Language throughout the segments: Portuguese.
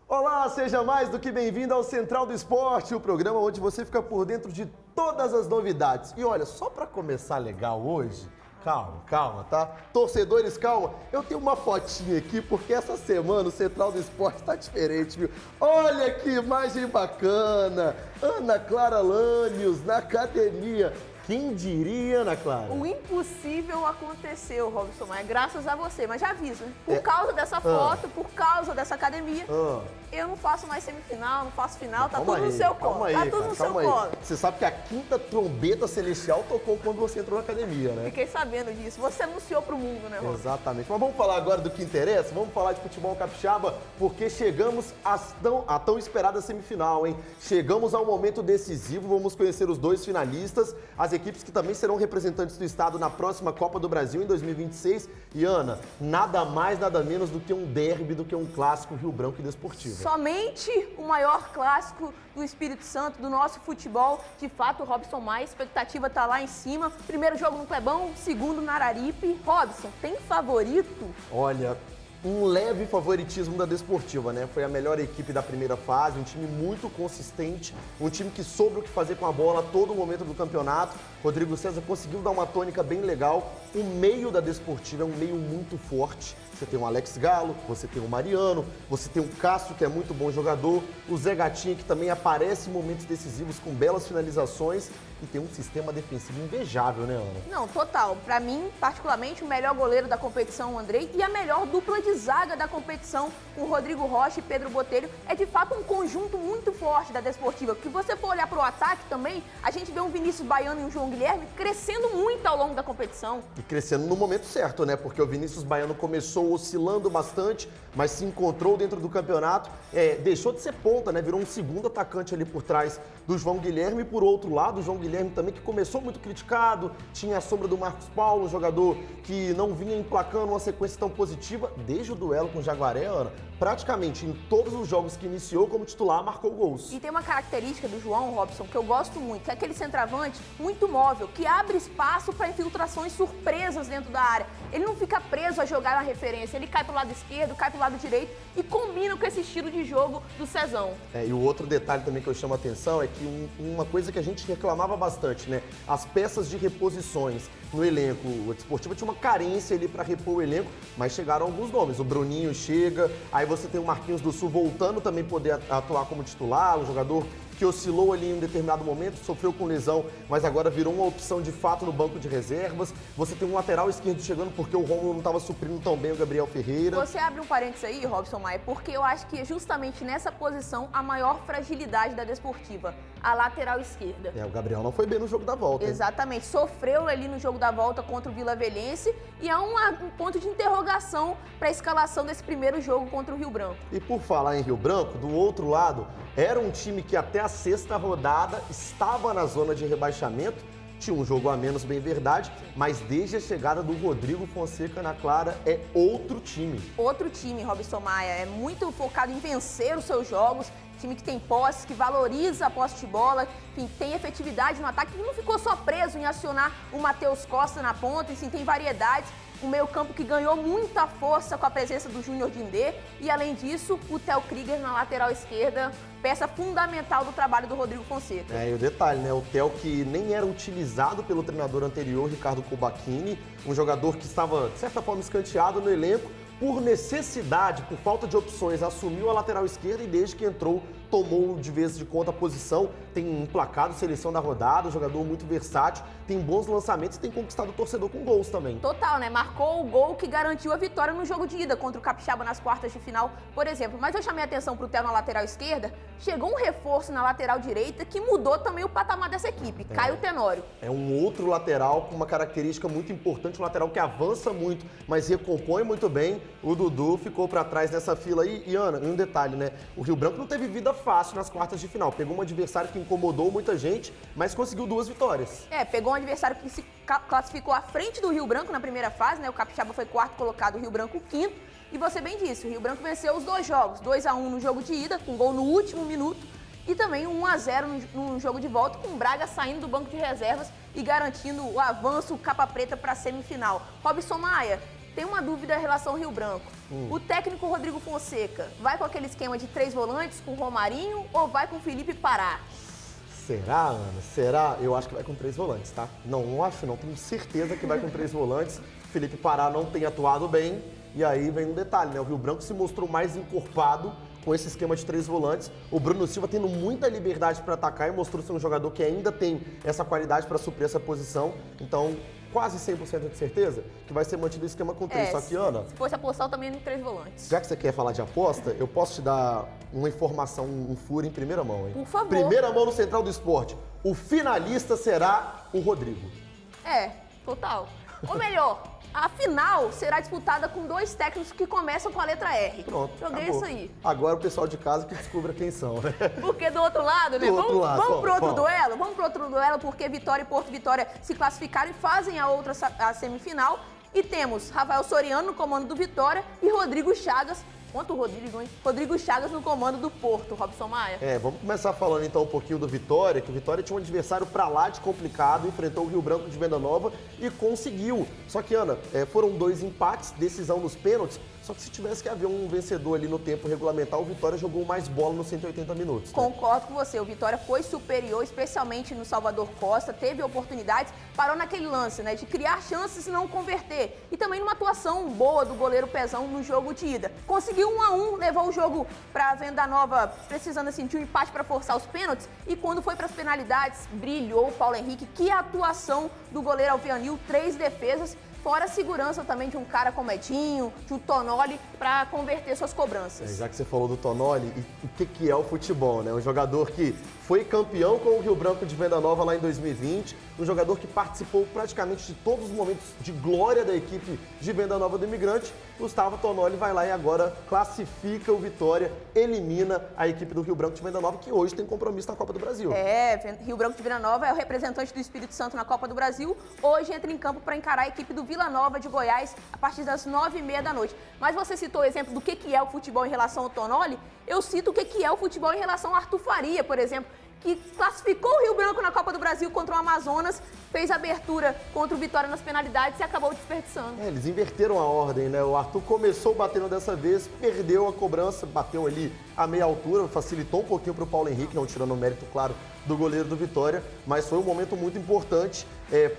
Olá, seja mais do que bem-vindo ao Central do Esporte, o programa onde você fica por dentro de todas as novidades. E olha, só para começar legal hoje, calma, tá? Torcedores, calma, eu tenho uma fotinha aqui porque essa semana o Central do Esporte tá diferente, viu? Olha que imagem bacana! Ana Clara Lanius na academia. Quem diria, Ana Clara? O impossível aconteceu, Robson Maia, graças a você. Mas já aviso, né? Por causa dessa foto, por causa dessa academia, eu não faço mais semifinal, não faço final, tá tudo no seu colo. Tá tudo no seu colo. Você sabe que a quinta trombeta celestial tocou quando você entrou na academia, né? Fiquei sabendo disso. Você anunciou pro mundo, né, Robson? Exatamente. Mas vamos falar agora do que interessa? Vamos falar de futebol capixaba, porque chegamos à tão esperada semifinal, hein? Chegamos ao momento decisivo, vamos conhecer os dois finalistas, as equipes que também serão representantes do estado na próxima Copa do Brasil em 2026. E Ana, nada mais, nada menos do que um derby, do que um clássico Rio Branco e Desportivo. Somente o maior clássico do Espírito Santo, do nosso futebol. De fato, Robson Maia, a expectativa tá lá em cima. Primeiro jogo no Clebão, segundo na Araripe. Robson, tem favorito? Olha, um leve favoritismo da Desportiva, né? Foi a melhor equipe da primeira fase, um time muito consistente, um time que soube o que fazer com a bola a todo momento do campeonato. Rodrigo César conseguiu dar uma tônica bem legal. O meio da Desportiva é um meio muito forte. Você tem o Alex Galo, você tem o Mariano, você tem o Cássio, que é muito bom jogador, o Zé Gatinha, que também aparece em momentos decisivos com belas finalizações, e tem um sistema defensivo invejável, né, Ana? Não, total. Pra mim, particularmente, o melhor goleiro da competição, o Andrei, e a melhor dupla de zaga da competição, o Rodrigo Rocha e Pedro Botelho, é de fato um conjunto muito forte da Desportiva. Porque se você for olhar pro ataque também, a gente vê um Vinícius Baiano e um João Guilherme crescendo muito ao longo da competição. E crescendo no momento certo, né? Porque o Vinícius Baiano começou oscilando bastante, mas se encontrou dentro do campeonato, deixou de ser ponta, né? Virou um segundo atacante ali por trás do João Guilherme. E por outro lado, o João Guilherme também, que começou muito criticado, tinha a sombra do Marcos Paulo, um jogador que não vinha emplacando uma sequência tão positiva. Desde o duelo com o Jaguaré, Ana, praticamente em todos os jogos que iniciou como titular, marcou gols. E tem uma característica do João, Robson, que eu gosto muito, que é aquele centroavante muito móvel, que abre espaço para infiltrações surpresas dentro da área. Ele não fica preso a jogar na referência, ele cai pro lado esquerdo, cai pro lado direito e combina com esse estilo de jogo do Cezão. E o outro detalhe também que eu chamo a atenção é que uma coisa que a gente reclamava bastante, né? As peças de reposições no elenco. O Desportivo tinha uma carência ali para repor o elenco, mas chegaram alguns nomes. O Bruninho chega, aí você tem o Marquinhos do Sul voltando também poder atuar como titular, um jogador que oscilou ali em um determinado momento, sofreu com lesão, mas agora virou uma opção de fato no banco de reservas. Você tem um lateral esquerdo chegando porque o Rômulo não estava suprindo tão bem o Gabriel Ferreira. Você abre um parênteses aí, Robson Maia, porque eu acho que é justamente nessa posição a maior fragilidade da Desportiva, a lateral esquerda. O Gabriel não foi bem no jogo da volta. Exatamente, sofreu ali no jogo da volta contra o Vila Velhense e é um ponto de interrogação para a escalação desse primeiro jogo contra o Rio Branco. E por falar em Rio Branco, do outro lado, era um time que até a sexta rodada estava na zona de rebaixamento, tinha um jogo a menos, bem verdade, mas desde a chegada do Rodrigo Fonseca na Clara é outro time. Outro time, Robson Maia, é muito focado em vencer os seus jogos, time que tem posse, que valoriza a posse de bola, enfim, tem efetividade no ataque, que não ficou só preso em acionar o Matheus Costa na ponta, enfim, tem variedades. Um meio-campo que ganhou muita força com a presença do Júnior Dindê e, além disso, o Theo Krieger na lateral esquerda, peça fundamental do trabalho do Rodrigo Fonseca. E o detalhe, né? O Theo que nem era utilizado pelo treinador anterior, Ricardo Cobachini, um jogador que estava, de certa forma, escanteado no elenco, por necessidade, por falta de opções, assumiu a lateral esquerda e desde que entrou, tomou de vez de conta a posição, tem emplacado seleção da rodada, um jogador muito versátil, tem bons lançamentos e tem conquistado o torcedor com gols também. Total, né? Marcou o gol que garantiu a vitória no jogo de ida contra o Capixaba nas quartas de final, por exemplo. Mas eu chamei a atenção pro Theo na lateral esquerda, chegou um reforço na lateral direita que mudou também o patamar dessa equipe, Caio Tenório. É um outro lateral com uma característica muito importante, um lateral que avança muito, mas recompõe muito bem. O Dudu ficou para trás nessa fila aí. E Ana, um detalhe, né? O Rio Branco não teve vida fácil nas quartas de final. Pegou um adversário que incomodou muita gente, mas conseguiu 2 vitórias. Pegou um adversário que se classificou à frente do Rio Branco na primeira fase, né? O Capixaba foi quarto colocado, o Rio Branco quinto. E você bem disse, o Rio Branco venceu os 2 jogos, 2-1 no jogo de ida, com gol no último minuto, e também 1-0 no jogo de volta, com o Braga saindo do banco de reservas e garantindo o avanço capa preta para a semifinal. Robson Maia, tem uma dúvida em relação ao Rio Branco. O técnico Rodrigo Fonseca vai com aquele esquema de 3 volantes, com Romarinho, ou vai com Felipe Pará? Será, Ana? Será? Eu acho que vai com 3 volantes, tá? Não acho, não. Tenho certeza que vai com 3 volantes. Felipe Pará não tem atuado bem. E aí vem um detalhe, né? O Rio Branco se mostrou mais encorpado com esse esquema de 3 volantes. O Bruno Silva tendo muita liberdade para atacar e mostrou ser um jogador que ainda tem essa qualidade para suprir essa posição. Então, quase 100% de certeza que vai ser mantido o esquema com 3. Só que, Ana... Se fosse apostar, eu também em 3 volantes. Já que você quer falar de aposta, eu posso te dar uma informação, um furo em primeira mão, hein? Por favor. Primeira mão no Central do Esporte. O finalista será o Rodrigo. Total. Ou melhor, a final será disputada com 2 técnicos que começam com a letra R. Pronto, Joguei acabou. isso aí. Agora o pessoal de casa que descubra quem são, né? Porque do outro lado, né? Vamos pro outro duelo? Vamos pro outro duelo, porque Vitória e Porto Vitória se classificaram e fazem a semifinal. E temos Rafael Soriano no comando do Vitória e Rodrigo Chagas. Quanto Rodrigo, hein? Rodrigo Chagas no comando do Porto, Robson Maia. Vamos começar falando então um pouquinho do Vitória, que o Vitória tinha um adversário pra lá de complicado, enfrentou o Rio Branco de Venda Nova e conseguiu. Só que, Ana, foram 2 empates, decisão nos pênaltis, só que se tivesse que haver um vencedor ali no tempo regulamentar, o Vitória jogou mais bola nos 180 minutos. Né? Concordo com você, o Vitória foi superior, especialmente no Salvador Costa, teve oportunidades, parou naquele lance, né, de criar chances e não converter. E também numa atuação boa do goleiro Pezão no jogo de ida. Conseguiu 1-1, levou o jogo para Venda Nova, precisando assim, de um empate para forçar os pênaltis. E quando foi para as penalidades, brilhou o Paulo Henrique. Que atuação do goleiro Alvianil, 3 defesas. Fora a segurança também de um cara como Edinho, de um Tonoli, para converter suas cobranças. Já que você falou do Tonoli, o que é o futebol, né? Um jogador que foi campeão com o Rio Branco de Venda Nova lá em 2020, um jogador que participou praticamente de todos os momentos de glória da equipe de Venda Nova do Imigrante. Gustavo Tonoli vai lá e agora classifica o Vitória, elimina a equipe do Rio Branco de Venda Nova, que hoje tem compromisso na Copa do Brasil. Rio Branco de Venda Nova é o representante do Espírito Santo na Copa do Brasil. Hoje entra em campo para encarar a equipe do Vila Nova de Goiás a partir das 9h30 da noite. Mas você citou o exemplo do que é o futebol em relação ao Tonoli, eu cito o que é o futebol em relação ao Arthur Faria, por exemplo, que classificou o Rio Branco na Copa do Brasil contra o Amazonas, fez a abertura contra o Vitória nas penalidades e acabou desperdiçando. Eles inverteram a ordem, né? O Arthur começou batendo dessa vez, perdeu a cobrança, bateu ali a meia altura, facilitou um pouquinho para o Paulo Henrique, não tirando o mérito, claro, do goleiro do Vitória, mas foi um momento muito importante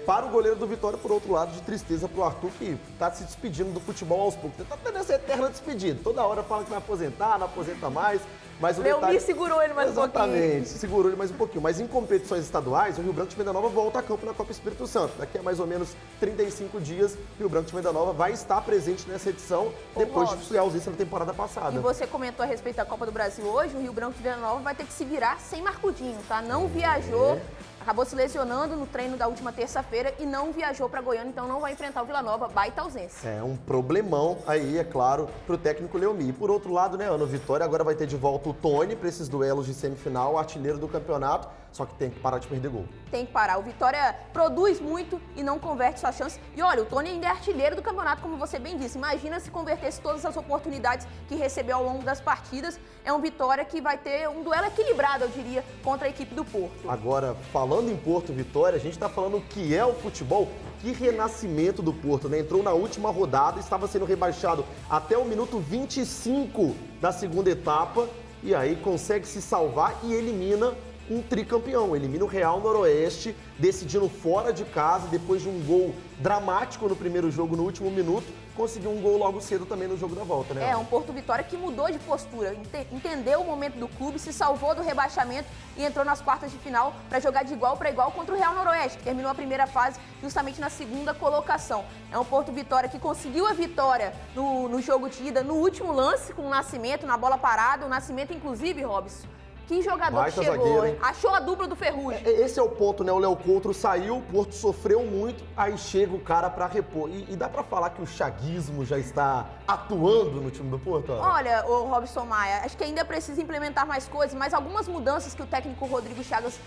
para o goleiro do Vitória, por outro lado, de tristeza para o Arthur, que está se despedindo do futebol aos poucos. Está tendo essa eterna despedida. Toda hora fala que vai aposentar, não aposenta mais. Mas o Leomir segurou ele mais um pouquinho. Exatamente, segurou ele mais um pouquinho. Mas em competições estaduais, o Rio Branco de Venda Nova volta a campo na Copa Espírito Santo. Daqui a mais ou menos 35 dias, o Rio Branco de Venda Nova vai estar presente nessa edição, depois de sua ausência na temporada passada. E você comentou a respeito da Copa do Brasil hoje, o Rio Branco de Venda Nova vai ter que se virar sem Marcudinho, tá? Não viajou, acabou se lesionando no treino da última terça-feira e não viajou para Goiânia, então não vai enfrentar o Vila Nova, baita ausência. É um problemão aí, é claro, para o técnico Leomir. E por outro lado, né, Ana, o Vitória agora vai ter de volta o Tony para esses duelos de semifinal, o artilheiro do campeonato, só que tem que parar de perder gol. Tem que parar. O Vitória produz muito e não converte suas chances. E olha, o Tony ainda é artilheiro do campeonato, como você bem disse. Imagina se convertesse todas as oportunidades que recebeu ao longo das partidas. É um Vitória que vai ter um duelo equilibrado, eu diria, contra a equipe do Porto. Agora, falando em Porto Vitória, a gente está falando o que é o futebol. Que renascimento do Porto, né? Entrou na última rodada, estava sendo rebaixado até o minuto 25 da segunda etapa. E aí consegue se salvar e elimina um tricampeão, elimina o Real Noroeste, decidindo fora de casa, depois de um gol dramático no primeiro jogo, no último minuto, conseguiu um gol logo cedo também no jogo da volta, né? É, um Porto Vitória que mudou de postura, entendeu o momento do clube, se salvou do rebaixamento e entrou nas quartas de final para jogar de igual para igual contra o Real Noroeste, que terminou a primeira fase justamente na segunda colocação. É um Porto Vitória que conseguiu a vitória no jogo de ida, no último lance com o Nascimento, na bola parada, o Nascimento inclusive, Robson. Que jogador que chegou, zagueiro, hein? Achou a dupla do Ferrugem. Esse é o ponto, né? O Léo Coutro saiu, o Porto sofreu muito, aí chega o cara pra repor. E dá pra falar que o chaguismo já está atuando no time do Porto? Olha, o Robson Maia, acho que ainda precisa implementar mais coisas, mas algumas mudanças que o técnico Rodrigo Chagas,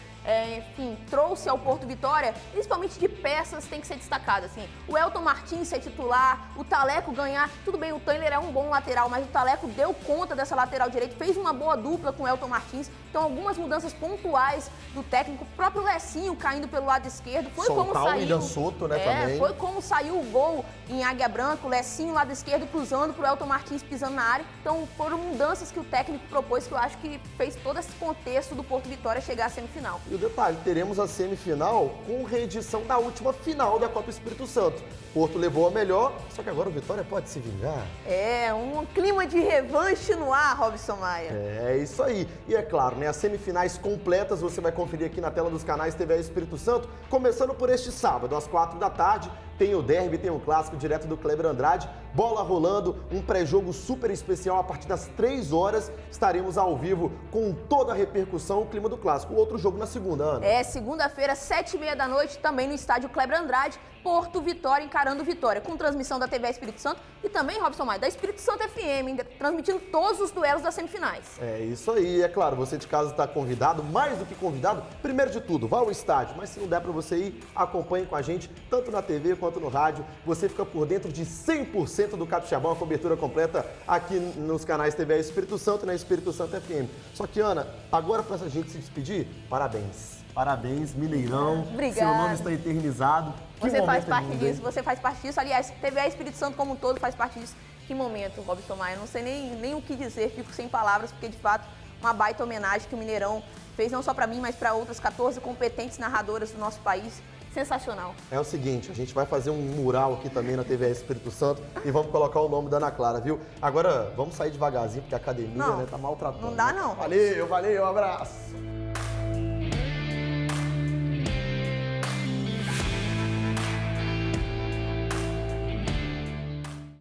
trouxe ao Porto Vitória, principalmente de peças, tem que ser destacado, assim. O Elton Martins ser titular, o Taleco ganhar, tudo bem, o Taylor é um bom lateral, mas o Taleco deu conta dessa lateral direita, fez uma boa dupla com o Elton Martins, Então, algumas mudanças pontuais do técnico, o próprio Lecinho caindo pelo lado esquerdo, foi Soltar como saiu. o William Soto, né, também. Foi como saiu o gol em Águia Branca, o Lecinho lado esquerdo cruzando pro Elton Martins pisando na área. Então, foram mudanças que o técnico propôs que eu acho que fez todo esse contexto do Porto Vitória chegar à semifinal. E o detalhe, teremos a semifinal com reedição da última final da Copa Espírito Santo. Porto levou a melhor, só que agora o Vitória pode se vingar. Um clima de revanche no ar, Robson Maia. É isso aí. E é claro, né, as semifinais completas você vai conferir aqui na tela dos canais TV Espírito Santo, começando por este sábado, às 4 da tarde. Tem o derby, tem o clássico direto do Kleber Andrade, bola rolando, um pré-jogo super especial a partir das 3 horas. Estaremos ao vivo com toda a repercussão, o clima do clássico. O outro jogo na segunda, Ana. Segunda-feira, 7h30 da noite, também no estádio Kleber Andrade, Porto Vitória encarando Vitória, com transmissão da TV Espírito Santo e também, Robson Maia, da Espírito Santo FM, transmitindo todos os duelos das semifinais. É isso aí, é claro, você de casa está convidado, mais do que convidado, primeiro de tudo, vá ao estádio, mas se não der para você ir, acompanhe com a gente, tanto na TV quanto no rádio, você fica por dentro de 100% do Capixabão, a cobertura completa aqui nos canais TV Espírito Santo e na Espírito Santo FM. Só que, Ana, agora para a gente se despedir, parabéns. Parabéns, Mineirão. Obrigada. Seu nome está eternizado. Você faz parte disso, você faz parte disso. Aliás, TV Espírito Santo como um todo faz parte disso. Que momento, Robson Maia. Não sei nem o que dizer, fico sem palavras, porque de fato, uma baita homenagem que o Mineirão fez não só para mim, mas para outras 14 competentes narradoras do nosso país. Sensacional. É o seguinte, a gente vai fazer um mural aqui também na TV Espírito Santo e vamos colocar o nome da Ana Clara, viu? Agora, vamos sair devagarzinho, porque a academia, né, tá maltratando. Não dá, não. Valeu, um abraço.